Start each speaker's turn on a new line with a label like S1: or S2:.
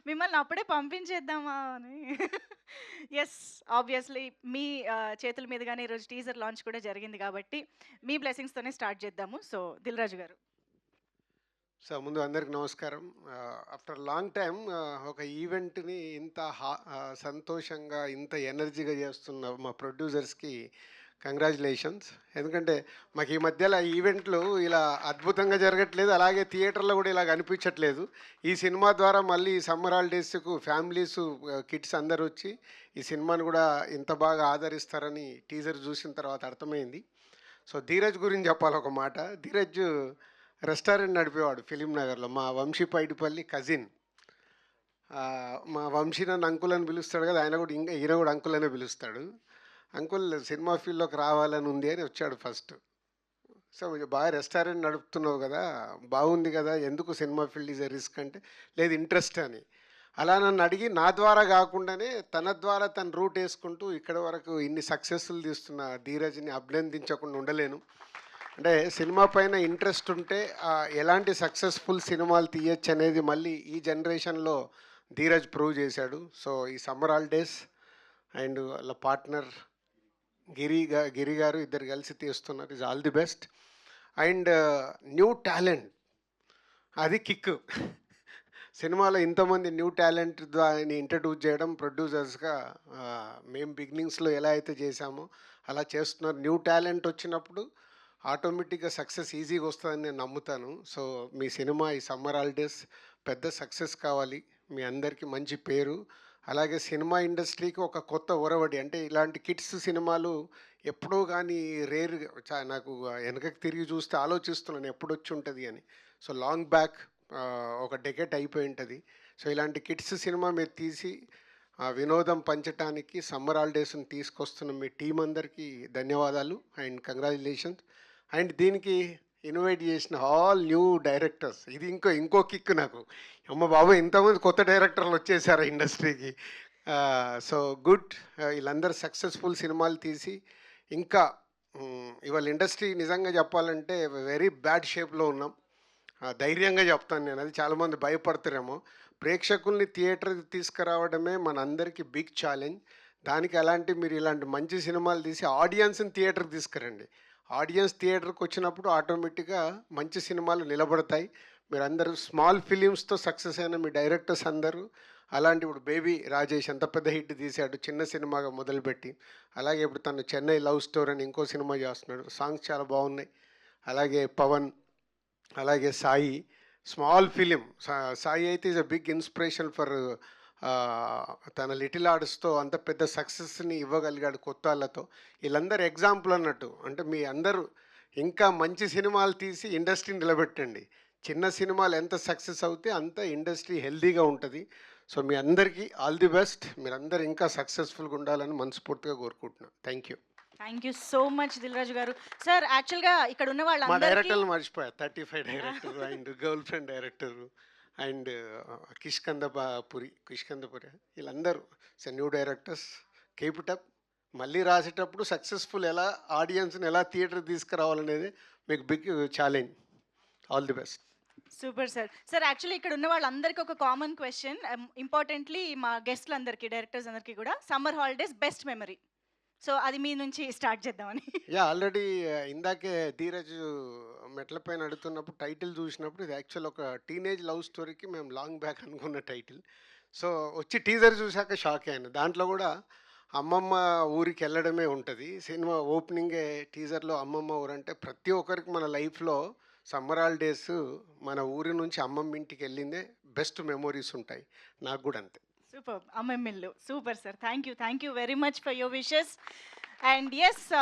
S1: మిమ్మల్ని అప్పుడే పంపించేద్దామా అని. యెస్. ఆబ్వియస్‌లీ మీ చేతుల మీదుగానే ఈరోజు టీజర్ లాంచ్ కూడా జరిగింది కాబట్టి, మీ బ్లెస్సింగ్స్‌తోనే స్టార్ట్ చేద్దాము. సో, దిల్ రాజు గారు.
S2: సో ముందు అందరికి నమస్కారం. ఆఫ్టర్ లాంగ్ టైమ్ ఒక ఈవెంట్ని ఇంత సంతోషంగా ఇంత ఎనర్జీగా చేస్తున్న మా ప్రొడ్యూసర్స్కి కంగ్రాచులేషన్స్. ఎందుకంటే మాకు ఈ మధ్యలో ఈవెంట్లు ఇలా అద్భుతంగా జరగట్లేదు, అలాగే థియేటర్లో కూడా ఇలా అనిపించట్లేదు. ఈ సినిమా ద్వారా మళ్ళీ సమ్మర్ హాలిడేస్కు ఫ్యామిలీస్ కిడ్స్ అందరు వచ్చి ఈ సినిమాని కూడా ఇంత బాగా ఆదరిస్తారని టీజర్ చూసిన తర్వాత అర్థమైంది. సో ధీరజ్ గురించి చెప్పాలి ఒక మాట. ధీరజ్ రెస్టారెంట్ నడిపేవాడు ఫిలిం నగర్లో. మా వంశీ పైడిపల్లి కజిన్. మా వంశీ నన్ను అంకుల్ అని పిలుస్తాడు కదా, ఆయన కూడా ఇంకా ఈయన కూడా అంకుల్ అనే పిలుస్తాడు. అంకుల్ సినిమా ఫీల్డ్లోకి రావాలని ఉంది అని వచ్చాడు ఫస్ట్. సో బాగా రెస్టారెంట్ నడుపుతున్నావు కదా, బాగుంది కదా, ఎందుకు cinema field is a risk అంటే, లేదు ఇంట్రెస్ట్ అని. అలా నన్ను అడిగి నా ద్వారా కాకుండానే తన ద్వారా తన రూట్ వేసుకుంటూ ఇక్కడ వరకు ఇన్ని సక్సెస్ఫుల్ తీస్తున్న ధీరజ్ని అభినందించకుండా ఉండలేను. అంటే సినిమా పైన ఇంట్రెస్ట్ ఉంటే ఎలాంటి సక్సెస్ఫుల్ సినిమాలు తీయచ్చు అనేది మళ్ళీ ఈ జనరేషన్లో ధీరజ్ ప్రూవ్ చేశాడు. సో ఈ సమ్మర్ హాలిడేస్ అండ్ వాళ్ళ పార్ట్నర్ గిరి గారు ఇద్దరు కలిసి తీస్తున్నారు. Is all the best. And new talent అది కిక్. సినిమాలో ఇంతమంది న్యూ టాలెంట్ దాన్ని ఇంట్రడ్యూస్ చేయడం ప్రొడ్యూసర్స్గా మేము బిగినింగ్స్లో ఎలా అయితే చేశామో అలా చేస్తున్నారు. న్యూ టాలెంట్ వచ్చినప్పుడు ఆటోమేటిక్గా సక్సెస్ ఈజీగా వస్తుందని నేను నమ్ముతాను. సో మీ సినిమా ఈ సమ్మర్ హాలిడేస్ పెద్ద సక్సెస్ కావాలి, మీ అందరికీ మంచి పేరు, అలాగే సినిమా ఇండస్ట్రీకి ఒక కొత్త ఒరవడి. అంటే ఇలాంటి కిడ్స్ సినిమాలు ఎప్పుడో కానీ రేర్, నాకు వెనకకి తిరిగి చూస్తే ఆలోచిస్తున్నాను ఎప్పుడు వచ్చి ఉంటుంది అని. సో లాంగ్ బ్యాక్ ఒక డెకెట్ అయిపోయి ఉంటుంది. సో ఇలాంటి కిడ్స్ సినిమా మీరు తీసి వినోదం పంచడానికి సమ్మర్ హాలిడేస్ని తీసుకొస్తున్న మీ టీం అందరికీ ధన్యవాదాలు అండ్ కంగ్రాచులేషన్స్. అండ్ దీనికి ఇన్వైట్ చేసిన ఆల్ న్యూ డైరెక్టర్స్, ఇది ఇంకో కిక్ నాకు. అమ్మ బాబు ఇంతమంది కొత్త డైరెక్టర్లు వచ్చేసారు ఇండస్ట్రీకి. సో గుడ్, వీళ్ళందరూ సక్సెస్ఫుల్ సినిమాలు తీసి ఇంకా ఇవాళ ఇండస్ట్రీ నిజంగా చెప్పాలంటే వెరీ బ్యాడ్ షేప్లో ఉన్నాం. ధైర్యంగా చెప్తాను నేను, అది చాలామంది భయపడతారేమో. ప్రేక్షకుల్ని థియేటర్కి తీసుకురావడమే మనందరికీ బిగ్ ఛాలెంజ్. దానికి మీరు ఇలాంటి మంచి సినిమాలు తీసి ఆడియన్స్ని థియేటర్కి తీసుకురండి. ఆడియన్స్ థియేటర్కి వచ్చినప్పుడు ఆటోమేటిక్గా మంచి సినిమాలు నిలబడతాయి. మీరు అందరూ స్మాల్ ఫిలిమ్స్తో సక్సెస్ అయిన మీ డైరెక్టర్స్ అందరూ అలాంటి, ఇప్పుడు బేబీ రాజేష్ ఎంత పెద్ద హిట్ తీశాడు చిన్న సినిమాగా మొదలుపెట్టి, అలాగే ఇప్పుడు తను చెన్నై లవ్ స్టోరీ అని ఇంకో సినిమా చేస్తున్నాడు, సాంగ్స్ చాలా బాగున్నాయి. అలాగే పవన్, అలాగే సాయి, స్మాల్ ఫిలిం. సాయి అయితే is a big inspiration for తన లిటిల్ ఆర్ట్స్తో అంత పెద్ద సక్సెస్ని ఇవ్వగలిగాడు కొత్త వాళ్ళతో. వీళ్ళందరూ ఎగ్జాంపుల్ అన్నట్టు. అంటే మీ అందరూ ఇంకా మంచి సినిమాలు తీసి ఇండస్ట్రీని నిలబెట్టండి. చిన్న సినిమాలు ఎంత సక్సెస్ అవుతే అంత ఇండస్ట్రీ హెల్దీగా ఉంటుంది. సో మీ అందరికీ ఆల్ ది బెస్ట్. మీరందరూ ఇంకా సక్సెస్ఫుల్గా ఉండాలని మనస్ఫూర్తిగా కోరుకుంటున్నాను. Thank you.
S1: Thank you so much Dil Raju గారు. సార్ యాక్చువల్గా ఇక్కడ ఉన్న
S2: మా
S1: వాళ్ళందరికీ
S2: డైరెక్టర్లు మర్చిపోయా, 35 director and girlfriend director and Kishkindhapuri వీళ్ళందరూ new directors. Keep it up. మళ్ళీ రాసేటప్పుడు సక్సెస్ఫుల్ ఎలా ఆడియన్స్ని ఎలా థియేటర్ తీసుకురావాలనేది మీకు big challenge. All the best.
S1: Super sir. Sir actually ఇక్కడ ఉన్న వాళ్ళందరికీ ఒక కామన్ క్వశ్చన్, ఇంపార్టెంట్లీ మా గెస్ట్లందరికీ, డైరెక్టర్స్ అందరికీ కూడా, summer holidays best memory. So అది మీ నుంచి స్టార్ట్ చేద్దామని.
S2: ఆల్రెడీ ఇందాకే ధీరజ్ మెట్లపైన అడుగుతున్నప్పుడు టైటిల్ చూసినప్పుడు ఇది యాక్చువల్ ఒక టీనేజ్ లవ్ స్టోరీకి మేము లాంగ్ బ్యాక్ అనుకున్న టైటిల్. సో వచ్చి టీజర్ చూశాక షాక్ అయ్యాను. దాంట్లో కూడా అమ్మమ్మ ఊరికి వెళ్ళడమే ఉంటుంది. సినిమా ఓపెనింగే టీజర్లో అమ్మమ్మ ఊరు అంటే ప్రతి ఒక్కరికి మన లైఫ్లో సమ్మర్ హాలిడేస్ మన ఊరి నుంచి అమ్మమ్మ ఇంటికి వెళ్ళిందే బెస్ట్ మెమొరీస్ ఉంటాయి. నాకు కూడా అంతే.
S1: సూపర్. అమ్మమ్మిల్లు. Super sir. Thank you very much for your wishes. And yes